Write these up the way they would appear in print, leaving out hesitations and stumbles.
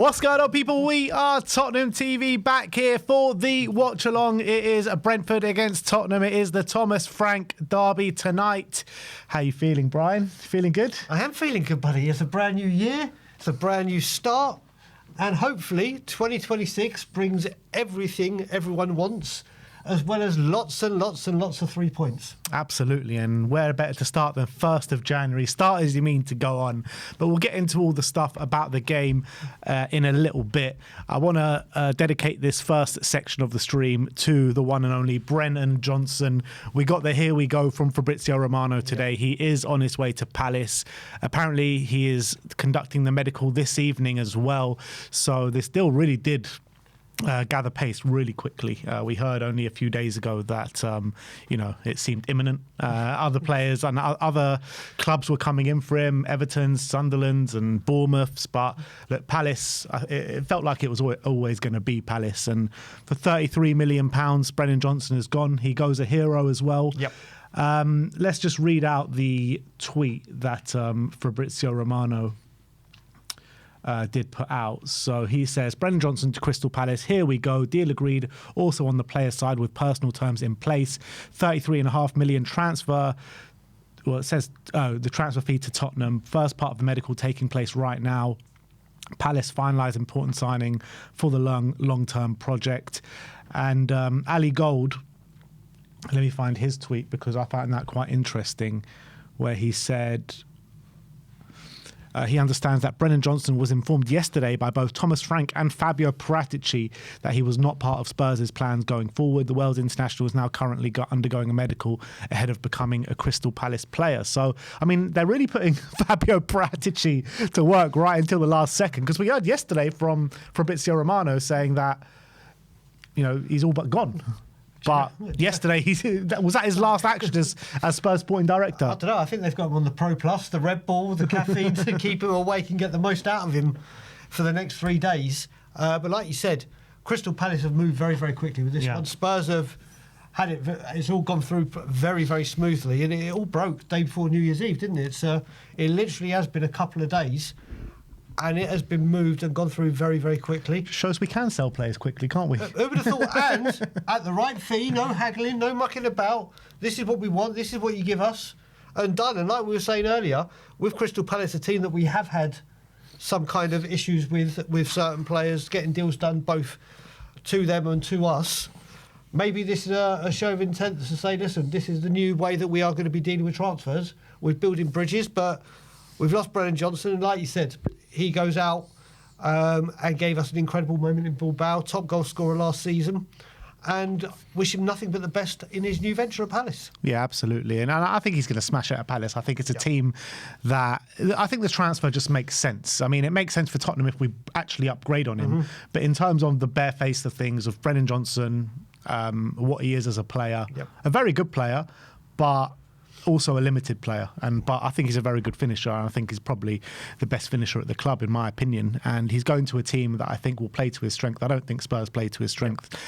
What's going on, people? We are Tottenham TV back here for the watch along. It is Brentford against Tottenham. It is the Thomas Frank derby tonight. How you feeling, Brian? Feeling good? I am feeling good, buddy. It's a brand new year. It's a brand new start. And hopefully 2026 brings everything everyone wants, as well as lots and lots and lots of 3 points. Absolutely, and where better to start than 1st of January? Start as you mean to go on, but we'll get into all the stuff about the game in a little bit. I want to dedicate this first section of the stream to the one and only Brennan Johnson. We got the here we go from Fabrizio Romano today. He is on his way to Palace. Apparently, he is conducting the medical this evening as well, so this deal really did gather pace really quickly. We heard only a few days ago that it seemed imminent. Other players and other clubs were coming in for him, Everton's, Sunderland's and Bournemouth's, but look, Palace, it felt like it was always going to be Palace. And for £33 million, Brennan Johnson is gone. He goes a hero as well. Yep. Let's just read out the tweet that Fabrizio Romano did put out. So he says, Brennan Johnson to Crystal Palace. Here we go. Deal agreed. Also on the player side with personal terms in place. 33.5 million transfer. Well, it says the transfer fee to Tottenham. First part of the medical taking place right now. Palace finalise important signing for the long-term project. And Ali Gold, let me find his tweet because I found that quite interesting, where he said, he understands that Brennan Johnson was informed yesterday by both Thomas Frank and Fabio Paratici that he was not part of Spurs' plans going forward. The Wales international is now currently undergoing a medical ahead of becoming a Crystal Palace player. So, I mean, they're really putting Fabio Paratici to work right until the last second, because we heard yesterday from Fabrizio Romano saying that, he's all but gone. But yesterday, was that his last action as Spurs sporting director? I don't know. I think they've got him on the Pro Plus, the Red Bull, the caffeine to keep him awake and get the most out of him for the next 3 days. But like you said, Crystal Palace have moved very, very quickly with this one. Spurs have had it. It's all gone through very, very smoothly, and it all broke day before New Year's Eve, didn't it? It literally has been a couple of days. And it has been moved and gone through very, very quickly. Shows we can sell players quickly, can't we? Who would have thought? And at the right fee, no haggling, no mucking about. This is what we want. This is what you give us. And done. And like we were saying earlier, with Crystal Palace, a team that we have had some kind of issues with certain players, getting deals done both to them and to us. Maybe this is a show of intent to say, listen, this is the new way that we are going to be dealing with transfers. We're building bridges, but we've lost Brennan Johnson. And like you said, he goes out and gave us an incredible moment in Bilbao, top goal scorer last season, and wish him nothing but the best in his new venture at Palace. Yeah, absolutely. And I think he's going to smash it at Palace. I think it's a team that, I think the transfer just makes sense. I mean, it makes sense for Tottenham if we actually upgrade on him. But in terms of the bare face of things, of Brennan Johnson, what he is as a player, a very good player, but also a limited player, but I think he's a very good finisher, and I think he's probably the best finisher at the club in my opinion, and he's going to a team that I think will play to his strength. I don't think Spurs play to his strength.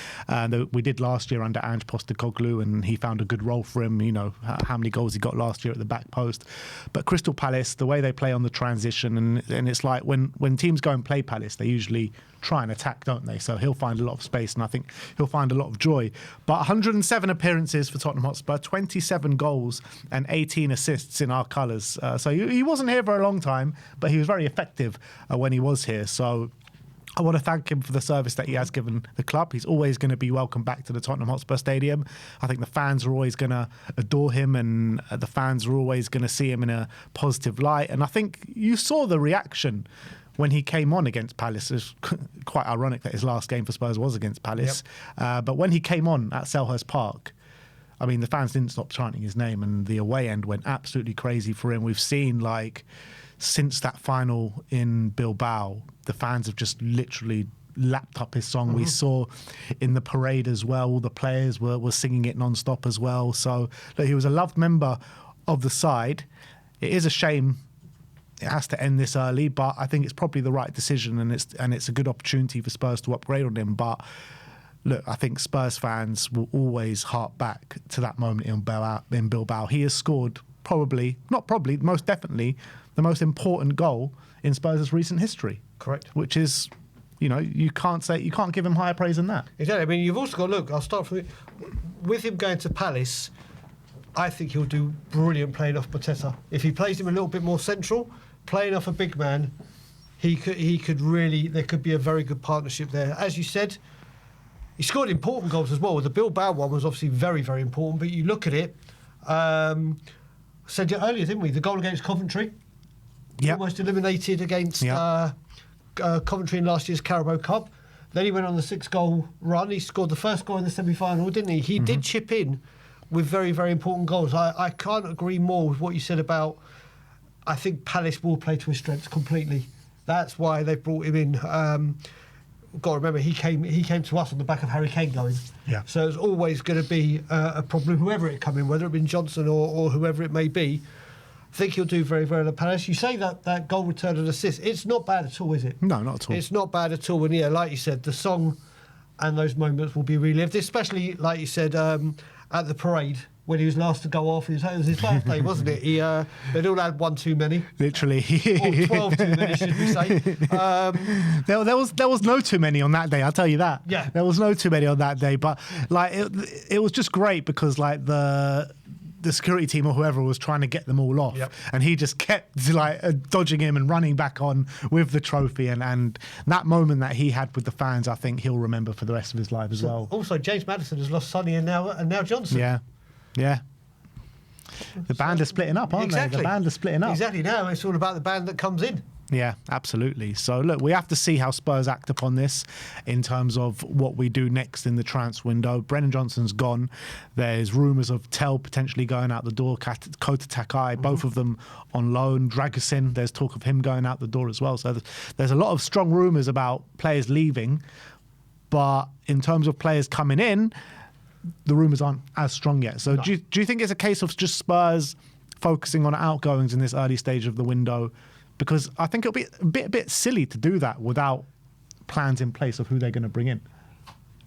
We did last year under Ange Postecoglou, and he found a good role for him, how many goals he got last year at the back post. But Crystal Palace, the way they play on the transition, and it's like when teams go and play Palace, they usually try and attack, don't they? So he'll find a lot of space, and I think he'll find a lot of joy. But 107 appearances for Tottenham Hotspur, 27 goals and 18 assists in our colours. So he wasn't here for a long time, but he was very effective when he was here. So I want to thank him for the service that he has given the club. He's always going to be welcome back to the Tottenham Hotspur Stadium. I think the fans are always going to adore him, and the fans are always going to see him in a positive light. And I think you saw the reaction when he came on against Palace. It's quite ironic that his last game for Spurs was against Palace. But when he came on at Selhurst Park, I mean, the fans didn't stop chanting his name, and the away end went absolutely crazy for him. We've seen, since that final in Bilbao, the fans have just literally lapped up his song. We saw in the parade as well, all the players were singing it non-stop as well. So look, he was a loved member of the side. It is a shame it has to end this early, but I think it's probably the right decision, and it's a good opportunity for Spurs to upgrade on him. But look, I think Spurs fans will always hark back to that moment in Bilbao. He has scored most definitely the most important goal in Spurs' recent history. Correct. Which is you can't give him higher praise than that. Exactly. I mean, you've also got to look. I'll start with him going to Palace. I think he'll do brilliant playing off Mateta. If he plays him a little bit more central, playing off a big man, he could really. There could be a very good partnership there. As you said, he scored important goals as well. The Bilbao one was obviously very, very important. But you look at it. Said it earlier, didn't we? The goal against Coventry, almost eliminated against Coventry in last year's Carabao Cup. Then he went on the 6-goal run. He scored the first goal in the semi-final, didn't he? He did chip in with very, very important goals. I can't agree more with what you said about. I think Palace will play to his strengths completely. That's why they brought him in. Got to remember, he came to us on the back of Harry Kane going. Yeah. So it's always going to be a problem, whoever it come in, whether it be Johnson or whoever it may be. I think he'll do very, very well at Palace. You say that goal return and assist, it's not bad at all, is it? No, not at all. It's not bad at all. And yeah, like you said, the song and those moments will be relived, especially, like you said, at the parade when he was last to go off. It was his birthday, wasn't it? They'd all had one too many. Literally. Or 12 too many, should we say. There was no too many on that day, I'll tell you that. Yeah. There was no too many on that day. But like it was just great because like the security team or whoever was trying to get them all off. Yep. And he just kept like dodging him and running back on with the trophy. And that moment that he had with the fans, I think he'll remember for the rest of his life as well. Also, James Maddison has lost Sonny and now Johnson. Yeah. The band are splitting up, aren't they? The band are splitting up. Exactly. Now it's all about the band that comes in. Yeah, absolutely. So, look, we have to see how Spurs act upon this in terms of what we do next in the transfer window. Brennan Johnson's gone. There's rumours of Tell potentially going out the door, Kota Takai, both of them on loan. Dragusin, there's talk of him going out the door as well. So there's a lot of strong rumours about players leaving. But in terms of players coming in, the rumours aren't as strong yet. So No. do you think it's a case of just Spurs focusing on outgoings in this early stage of the window? Because I think it'll be a bit silly to do that without plans in place of who they're going to bring in.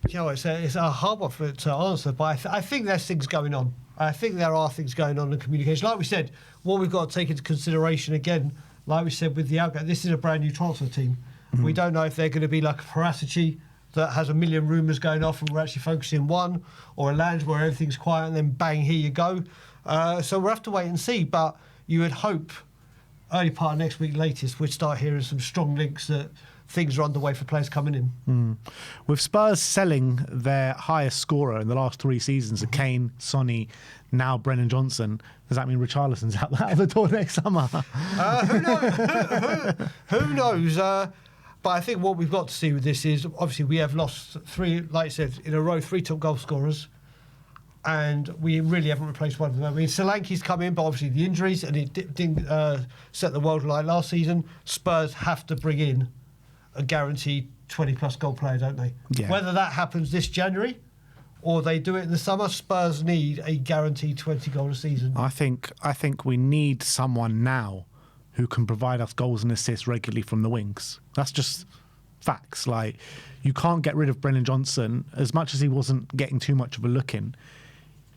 You know, it's a hard one to answer, but I think there's things going on. I think there are things going on in communication. Like we said, what we've got to take into consideration again, like we said with the outgo, this is a brand new transfer team. We don't know if they're going to be like a Paratici that has a million rumours going off and we're actually focusing on one, or a Lange where everything's quiet and then bang, here you go. So we'll have to wait and see, but you would hope early part of next week latest we'd start hearing some strong links that things are underway for players coming in. With Spurs selling their highest scorer in the last 3 seasons, Kane, Sonny, now Brennan Johnson, does that mean Richarlison's out the door next summer? Who knows? Who knows? But I think what we've got to see with this is, obviously, we have lost 3, like I said, in a row, 3 top goal scorers. And we really haven't replaced one of them. I mean, Solanke's come in, but obviously the injuries, and it didn't set the world alight last season. Spurs have to bring in a guaranteed 20-plus goal player, don't they? Yeah. Whether that happens this January or they do it in the summer, Spurs need a guaranteed 20 goal a season. I think we need someone now who can provide us goals and assists regularly from the wings. That's just facts. Like, you can't get rid of Brennan Johnson. As much as he wasn't getting too much of a look in,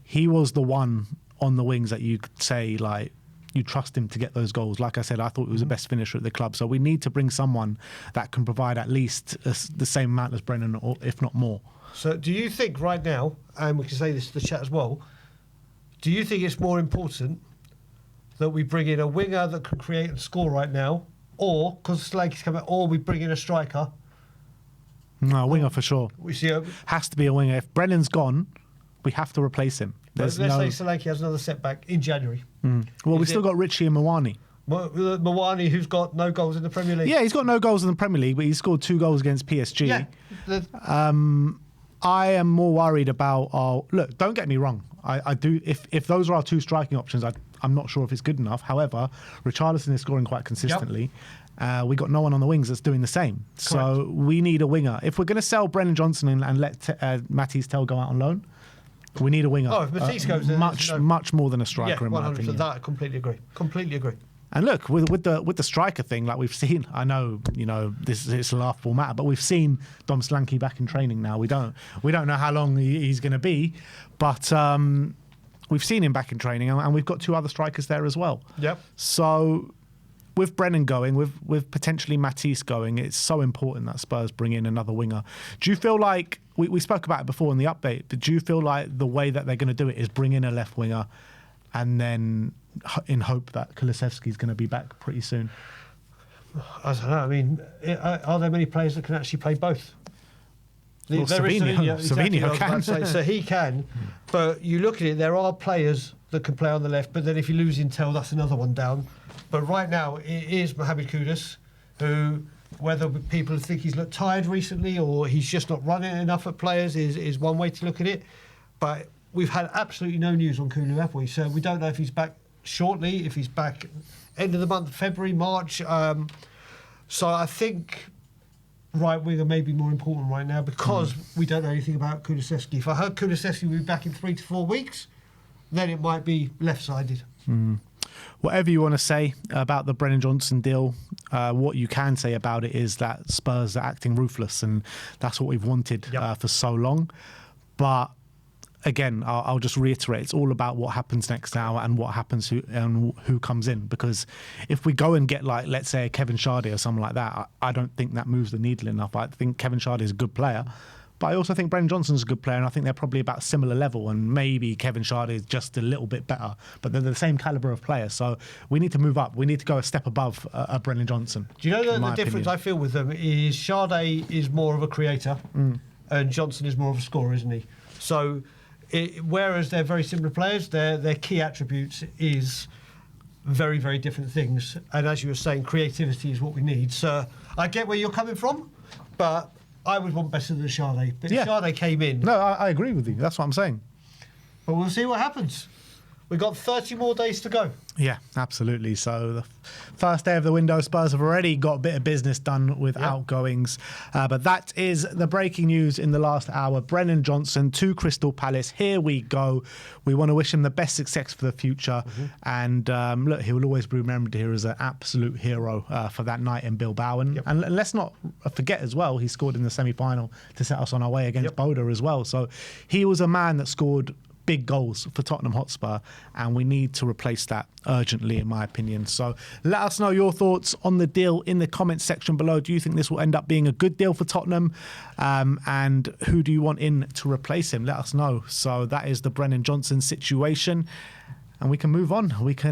he was the one on the wings that you could say, like, you trust him to get those goals. Like I said, I thought he was the best finisher at the club. So we need to bring someone that can provide at least the same amount as Brennan, or if not more. So do you think right now, and we can say this to the chat as well, do you think it's more important that we bring in a winger that can create and score right now, or, because Solanke's coming, or we bring in a striker? No, a winger for sure. We see Has to be a winger. If Brennan's gone, we have to replace him. let's say Solanke has another setback in January. Well, we've still got Richie and Mawani. Mawani, who's got no goals in the Premier League. Yeah, he's got no goals in the Premier League, but he scored 2 goals against PSG. Yeah. I am more worried about look, don't get me wrong. I do. If those are our 2 striking options, I'm not sure if it's good enough. However, Richarlison is scoring quite consistently. Yep. We got no one on the wings that's doing the same. Correct. So we need a winger. If we're going to sell Brennan Johnson and let Matisse Tell go out on loan, we need a winger. Oh, if Matisse goes, then much more than a striker. Yeah, 100%. In my opinion. That I completely agree. And look, with the striker thing, like we've seen, I know, it's a laughable matter, but we've seen Dom Solanke back in training now. We don't know how long he's going to be, but we've seen him back in training, and we've got 2 other strikers there as well. Yep. So with Brennan going, with potentially Matisse going, it's so important that Spurs bring in another winger. Do you feel like, we spoke about it before in the update, but do you feel like the way that they're going to do it is bring in a left winger and then in hope that Kulusevski's going to be back pretty soon? I don't know. I mean, are there many players that can actually play both? Well, Savinho can. So he can. But you look at it, there are players that can play on the left, but then if you lose Intel, that's another one down. But right now, it is Mohamed Kudus, who, whether people think he's looked tired recently or he's just not running enough at players is one way to look at it. But we've had absolutely no news on Kulu, have we? So we don't know if he's back shortly, if he's back end of the month, February, March. So I think right winger may be more important right now because we don't know anything about Kulusevski. If I heard Kulusevski will be back in 3 to 4 weeks, then it might be left-sided. Whatever you want to say about the Brennan Johnson deal, what you can say about it is that Spurs are acting ruthless, and that's what we've wanted for so long. But again, I'll just reiterate, it's all about what happens next now and what happens and who comes in. Because if we go and get, like, let's say, Kevin Shardy or something like that, I don't think that moves the needle enough. I think Kevin Shardy is a good player, but I also think Brennan Johnson's a good player, and I think they're probably about similar level, and maybe Kevin Shardy is just a little bit better, but they're the same calibre of player. So we need to move up. We need to go a step above Brennan Johnson. Do you know the difference I feel with them is Shardy is more of a creator and Johnson is more of a scorer, isn't he? So whereas they're very similar players, their key attributes is very, very different things. And as you were saying, creativity is what we need. So I get where you're coming from, but I would want better than Shardy. But Shardy came in. No, I agree with you. That's what I'm saying. But we'll see what happens. We've got 30 more days to go. Yeah, absolutely. So the first day of the window, Spurs have already got a bit of business done with outgoings. But that is the breaking news in the last hour. Brennan Johnson to Crystal Palace. Here we go. We want to wish him the best success for the future. And look, he will always be remembered here as an absolute hero for that night in Bilbao. And let's not forget as well, he scored in the semi-final to set us on our way against Boda as well. So he was a man that scored big goals for Tottenham Hotspur, and we need to replace that urgently, in my opinion. So let us know your thoughts on the deal in the comments section below. Do you think this will end up being a good deal for Tottenham? And who do you want in to replace him? Let us know. So that is the Brennan Johnson situation, and we can move on. We can